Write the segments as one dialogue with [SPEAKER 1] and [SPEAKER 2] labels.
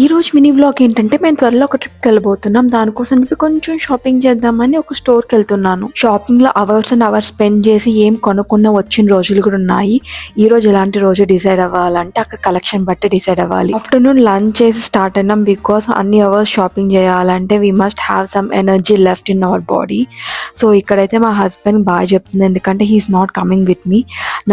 [SPEAKER 1] ఈరోజు mini vlog ఏంటంటే మేము త్వరలో ఒక ట్రిప్కి వెళ్ళబోతున్నాం. దానికోసం కొంచెం షాపింగ్ చేద్దామని ఒక స్టోర్కి వెళ్తున్నాను. షాపింగ్లో అవర్స్ అండ్ అవర్స్ స్పెండ్ చేసి ఏం కొనుక్కున్న వచ్చిన రోజులు కూడా ఉన్నాయి. ఈ రోజు ఎలాంటి రోజు డిసైడ్ అవ్వాలంటే అక్కడ కలెక్షన్ బట్టి డిసైడ్ అవ్వాలి. ఆఫ్టర్నూన్ లంచ్ చేసి స్టార్ట్ అయినాం. బికాస్ అన్ని అవర్స్ షాపింగ్ చేయాలంటే we must have some energy left in our body. So ఇక్కడైతే మా హస్బెండ్ బాగా చెప్తుంది, ఎందుకంటే he's not coming with me.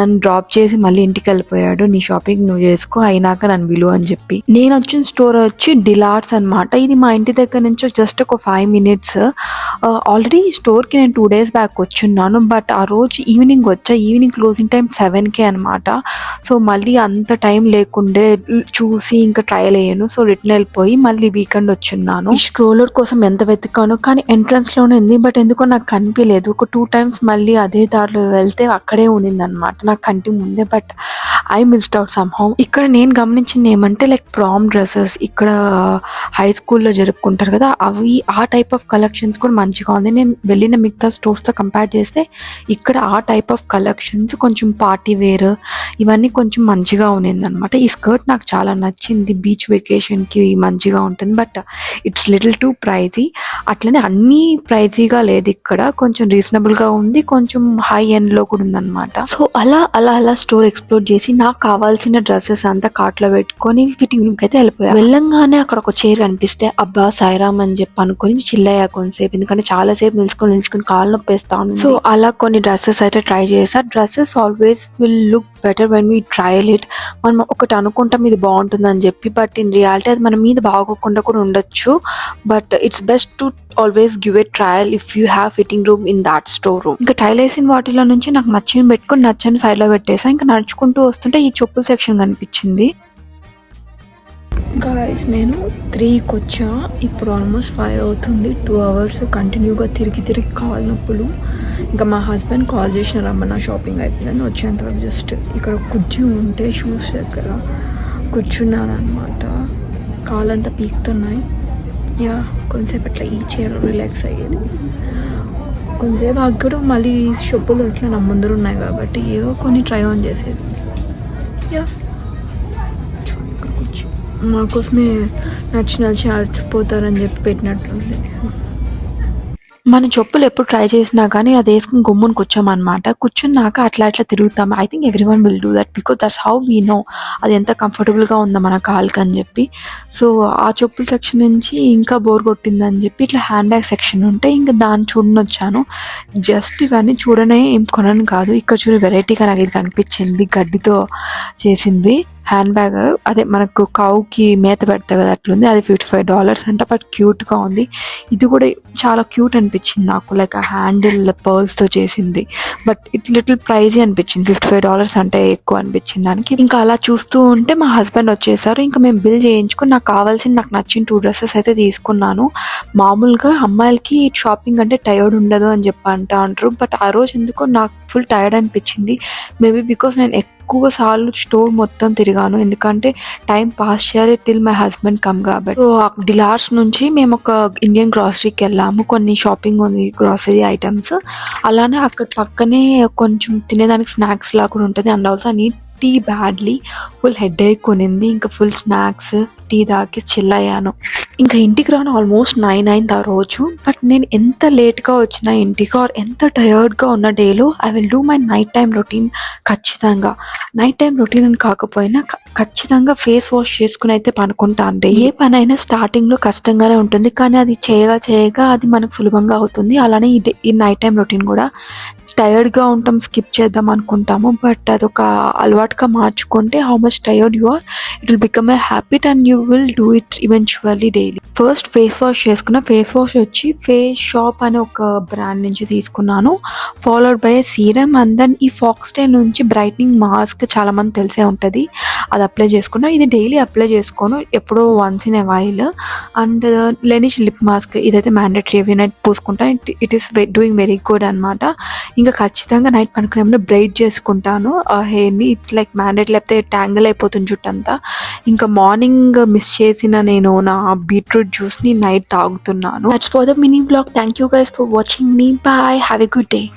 [SPEAKER 1] నన్ను డ్రాప్ చేసి మళ్ళీ ఇంటికి వెళ్ళిపోయాడు. నీ షాపింగ్ నువ్వు చేసుకో, అయినాక నన్ను విలువ అని చెప్పి. నేను వచ్చిన స్టోర్ వచ్చి డిలార్స్ అనమాట. ఇది మా ఇంటి దగ్గర నుంచి జస్ట్ ఒక 5 minutes. ఆల్రెడీ ఈ స్టోర్కి నేను 2 days బ్యాక్ వచ్చున్నాను. బట్ ఆ రోజు ఈవినింగ్ వచ్చా. ఈవినింగ్ క్లోజింగ్ టైం 7కే అనమాట. సో మళ్ళీ అంత టైం లేకుండే చూసి ఇంకా ట్రయల్ అయ్యాను. సో రిటర్న్ వెళ్ళిపోయి మళ్ళీ వీకెండ్ వచ్చున్నాను. ఈ స్ట్రోలర్ కోసం ఎంత వెతికాను, కానీ ఎంట్రన్స్లోనే ఉంది. బట్ ఎందుకో నాకు కనిపించలేదు. ఒక 2 times మళ్ళీ అదే దారిలో వెళ్తే అక్కడే ఉన్నింది అనమాట, నాకు కంటి ముందే. But I missed out somehow. ఇక్కడ నేను గమనించింది ఏమంటే లైక్ ప్రామ్ డ్రెస్సెస్ ఇక్కడ హై స్కూల్లో జరుపుకుంటారు కదా, అవి ఆ టైప్ ఆఫ్ కలెక్షన్స్ కూడా మంచిగా ఉంది. నేను వెళ్ళిన మిగతా స్టోర్స్తో కంపేర్ చేస్తే ఇక్కడ ఆ టైప్ ఆఫ్ కలెక్షన్స్ కొంచెం పార్టీ వేర్ ఇవన్నీ కొంచెం మంచిగా ఉన్నింది అనమాట. ఈ స్కర్ట్ నాకు చాలా నచ్చింది. బీచ్ వెకేషన్కి మంచిగా ఉంటుంది. But it's little too ప్రైజీ. అట్లనే అన్నీ ప్రైజీగా లేదు, ఇక్కడ కొంచెం రీజనబుల్గా ఉంది, కొంచెం హై ఎండ్లో కూడా ఉందన్నమాట. సో అలా స్టోర్ ఎక్స్ప్లోర్ చేసి నాకు కావాల్సిన డ్రెస్సెస్ అంతా కార్ట్లో పెట్టుకొని ఫిట్టింగ్ రూమ్కి అయితే వెళ్ళిపోయాను. వెళ్ళంగానే అక్కడ ఒక చైర్ కనిపిస్తే అబ్బా సాయిరామ్ అని చెప్పి అనుకుని చిల్లయ్యా కొంతసేపు, ఎందుకంటే చాలా సేపు నిల్చుకొని కాళ్ళు నొప్పేస్తాను. సో అలా కొన్ని డ్రెస్సెస్ అయితే ట్రై చేసా. Dresses always will look better when we trial it. మనం ఒకటి అనుకుంటాం ఇది బాగుంటుంది అని చెప్పి, బట్ ఇన్ రియాలిటీ అది మన మీద బాగోకుండా కూడా ఉండొచ్చు. But it's best to always give a trial if you have fitting room in that store room. ఇంకా ట్రయల్ వేసిన వాటిలో నుంచి నాకు నచ్చిన పెట్టుకొని నచ్చని సైడ్లో పెట్టేసా. ఇంకా నడుచుకుంటూ వస్తుంటే ఈ చెప్పుల సెక్షన్ కనిపించింది. గాయస్ నేను 3కి వచ్చా, ఇప్పుడు ఆల్మోస్ట్ 5 అవుతుంది. 2 hours కంటిన్యూగా తిరిగి కాలు నొప్పులు. ఇంకా మా హస్బెండ్ కాల్ చేసిన రమ్మన్న షాపింగ్ అయిపోయిందని వచ్చేంతవరకు జస్ట్ ఇక్కడ కుర్చీ ఉంటే షూస్ దగ్గర కూర్చున్నాను అనమాట. కాలంతా పీకుతున్నాయి. యా కొంతసేపు అట్లా ఈ చైర్ రిలాక్స్ అయ్యేది. కొంతసేపు అగ్గడు మళ్ళీ చెప్పులు ఇట్లా నా ముందర ఉన్నాయి కాబట్టి ఏవో కొన్ని ట్రై ఆన్ చేసేది. యా మాకోసమే నచ్చి అలసిపోతారని చెప్పి పెట్టినట్లుంది. మన చెప్పులు ఎప్పుడు ట్రై చేసినా కానీ అది వేసుకుని గమ్ముని కూర్చోమన్నమాట. కూర్చున్నాక అట్లా తిరుగుతాం. I think every one will do that because that's how we know అది ఎంత కంఫర్టబుల్గా ఉందో మన కాల్కి అని చెప్పి. సో ఆ చెప్పుల సెక్షన్ నుంచి ఇంకా బోర్ కొట్టిందని చెప్పి ఇట్లా హ్యాండ్ బ్యాగ్ సెక్షన్ ఉంటే ఇంకా దాన్ని చూడని వచ్చాను. జస్ట్ ఇవన్నీ చూడనే ఏం కొనను కాదు. ఇక్కడ చూడ వెరైటీగా నాకు ఇది కనిపించింది. గడ్డితో చేసింది హ్యాండ్ బ్యాగ్, అదే మనకు కౌకి మేత పెడతా కదా అట్లుంది. అది $55 అంట. బట్ క్యూట్గా ఉంది. ఇది కూడా చాలా క్యూట్ అనిపించింది నాకు, లైక్ ఆ హ్యాండిల్ పర్ల్స్తో చేసింది. బట్ ఇట్ లిటిల్ ప్రైజీ అనిపించింది. $55 అంటే ఎక్కువ అనిపించింది దానికి. ఇంకా అలా చూస్తూ ఉంటే మా హస్బెండ్ వచ్చేసారు. ఇంకా మేము బిల్ చేయించుకుని నాకు నచ్చిన 2 dresses అయితే తీసుకున్నాను. మామూలుగా అమ్మాయిలకి షాపింగ్ అంటే టైర్డ్ ఉండదు అని చెప్పి అంటారు. బట్ ఆ రోజు ఎందుకో నాకు ఫుల్ టైర్డ్ అనిపించింది. మేబీ బికాస్ నేను ఎక్కువ సార్లు స్టోర్ మొత్తం తిరిగాను, ఎందుకంటే టైం పాస్ చేయాలి టిల్ మై హస్బెండ్ కమ్ కాబట్టి. సో డిలార్స్ నుంచి మేము ఒక ఇండియన్ గ్రాసరీకి వెళ్ళాము. కొన్ని షాపింగ్ ఉంది, గ్రాసరీ ఐటమ్స్. అలానే అక్కడ పక్కనే కొంచెం తినేదానికి స్నాక్స్ లా కూడా ఉంటుంది. And also needed badly. Full headache కొనింది. ఇంకా ఫుల్ స్నాక్స్ టీ తాకి చిల్ అయ్యాను. ఇంకా ఇంటికి రాను ఆల్మోస్ట్ 9 అయింది ఆ రోజు. బట్ నేను ఎంత లేట్గా వచ్చినా ఇంటికి ఆర్ ఎంత టయర్డ్గా ఉన్న డేలో I will do my night time routine. ఖచ్చితంగా నైట్ టైం రొటీన్ అని కాకపోయినా ఖచ్చితంగా ఫేస్ వాష్ చేసుకుని అయితే పనుకుంటా. అంటే ఏ పని అయినా స్టార్టింగ్లో కష్టంగానే ఉంటుంది, కానీ అది చేయగా అది మనకు సులభంగా అవుతుంది. అలానే ఈ నైట్ టైం రొటీన్ కూడా టయర్డ్గా ఉంటాం, స్కిప్ చేద్దాం అనుకుంటాము. బట్ అదొక అలవాటుగా మార్చుకుంటే how much tired you are, it will become a habit and you will do it eventually daily. First face wash చేసుకున్న. ఫేస్ వాష్ వచ్చి ఫేస్ షాప్ అనే ఒక బ్రాండ్ నుంచి తీసుకున్నాను. Followed by serum and then ఈ ఫాక్స్టైల్ నుంచి brightening mask చాలా మంది తెలిసే ఉంటుంది, అది అప్లై చేసుకున్నా. ఇది డైలీ అప్లై చేసుకోను, ఎప్పుడో once in a while. And Laneige lip mask, ఇదైతే మ్యాండేటరీ ఎవ్రీ నైట్ పూసుకుంటాను. It is doing very good అనమాట. ఇంకా ఖచ్చితంగా నైట్ పనుకునే ముందు బ్రైట్ చేసుకుంటాను ఆ హెయిర్ని. ఇట్స్ లైక్ మ్యాండేట్, లేకపోతే ట్యాంగిల్ అయిపోతుంది జుట్టంతా. ఇంకా మార్నింగ్ మిస్ చేసిన నేను నా బీట్రూట్ జ్యూస్ని నైట్ తాగుతున్నాను. That's for the mini vlog. Thank you guys for watching మీ. Bye. Have a good day.